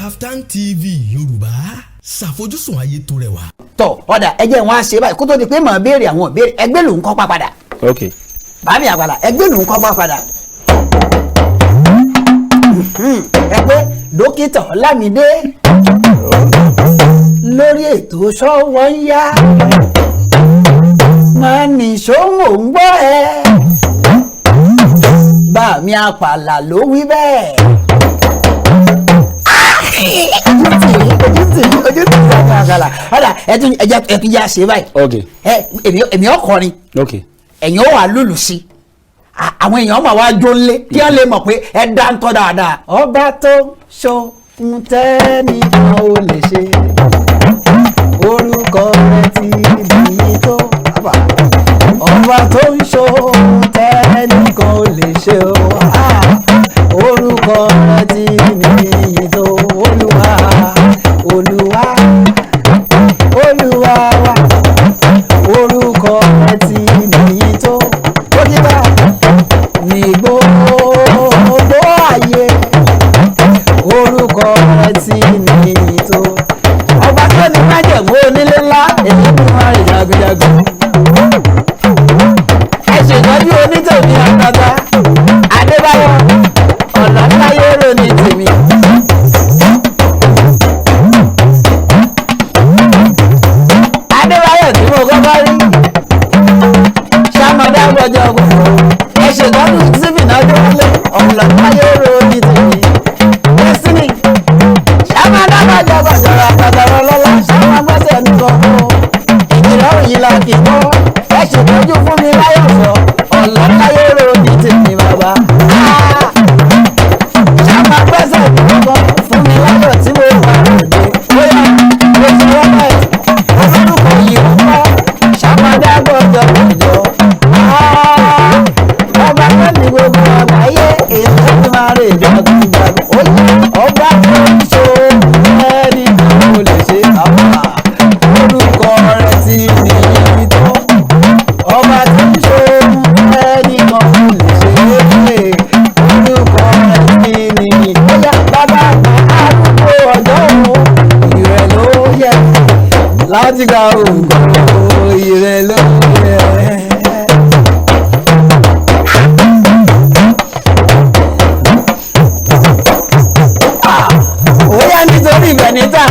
Kaftan TV Yorùbá ṣàfojúsùn ayé tó rẹwà. tọ ọ̀dà ẹjẹ́ wọn á ṣe báyìí kó tó di pé mọ̀ béèrè àwọn ìbéèrè ẹgbẹ́ ló ń kọ́ pa padà. ok. bàmí àgbàlá ẹgbẹ́ ló ń kọ́ pa padà. ẹgbẹ́ dókítà Ọlámídé lórí ètò Ṣọ́wọ́ ń yá máa ní ṣòwò ń gbọ́ ẹ bàmí àpàlà ló wí bẹ́ẹ̀. ojú tì í àgbàlá ọ̀dà ẹtún yá ṣe báyìí. ok. èmi ọkọrin ok. ẹ̀yin ó wà lùlù sí àwọn èèyàn máa wá jó lé kí wọ́n lè mọ̀ pé ẹ dá ń tọ́ dáadáa. ọba tó ṣohun tẹ́nìkan ò lè ṣe orúkọ rẹ̀ ti bìyí tó. ọba tó ń ṣohun tẹ́nìkan ò lè ṣe orúkọ rẹ̀ ti bìyí tó. olúwa olúwa olúwa wa orúkọ rẹ̀ ti bìyí tó. ó ti bá ní gbogbo ayé orúkọ rẹ̀ ti bìyí tó. ọba tó ní májẹ̀mú onílé ńlá èyí tó máa rìn jagunjagun. ẹ ṣètọ́jú onítòmí àgbàgbà Adébáyọ̀ ọ̀nà táyé rò ní tèmi. Adébáyọ̀ tí mo kọ́kọ́ rí sàmọ́dá gbọ́jọ́ gbogbo ẹ ṣètọ́jú sífìnà dúró ọ̀nà táyé rò ní tèmi. Destiny sàmọ́dá gbọ́jọ́ gbogbo àgbàgbà lọ́lá sàmọ́gbọ́sẹ̀ nìkan ìrọ̀rùn yìí la kì í mọ́ ẹ ṣètọ́jú fún mi láyọ̀ sọ ọ̀nà táyé rò ní tèmi bàbá. sàmọ́gbọ́sẹ̀ nìkan fún mi láyọ̀ tí mo wà lóde bóyá mo ti wọ́n báyìí olórúkọ yìí kọ́ sàmọ́dá gbọ́jọ́ gbọ́jọ́. ọba tó ní gbogbo àgbáyé èyí tó máa rè jagunjagun ó yẹ ọba tó ń so ẹni kan ò lè ṣe àbá orúkọ rẹ̀ ti nìyí tó. ọba tó ń so ẹni kan ò lè ṣe orúkọ rẹ̀ ti nìyí tó. ó yá bàbá arúgbó ọjọ́ òun ìrẹ̀ ló yẹ láti gba òǹkọ̀ ìrẹ̀ ló yẹ. Oya nítorí Benita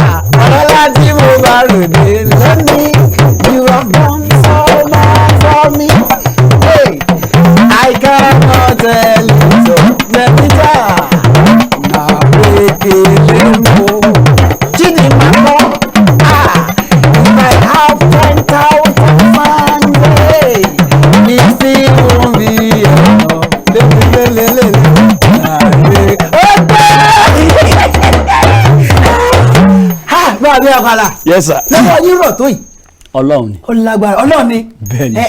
ọlọ́lá tí mo bá ròde lónìí you have done so much for me. Hey, I cannot tell you so Benita na pékeré mo. Chidinma kọ́ if I have 10,000 fans mi sí omi ẹ̀rọ lélelélele. bá mi àkàlà. yes sir. lọ́wọ́ yín rọ̀ tó yìí. Ọlọ́run ni. ó lágbára Ọlọ́run ni. bẹ́ẹ̀ ni.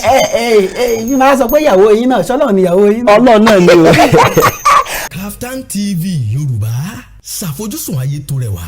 yín máa sọ pé ìyàwó yín náà ṣọlọ́run ni ìyàwó yín náà. Ọlọ́run náà ni o. Kaftan TV Yorùbá ṣàfojúsùn ayé tó rẹwà.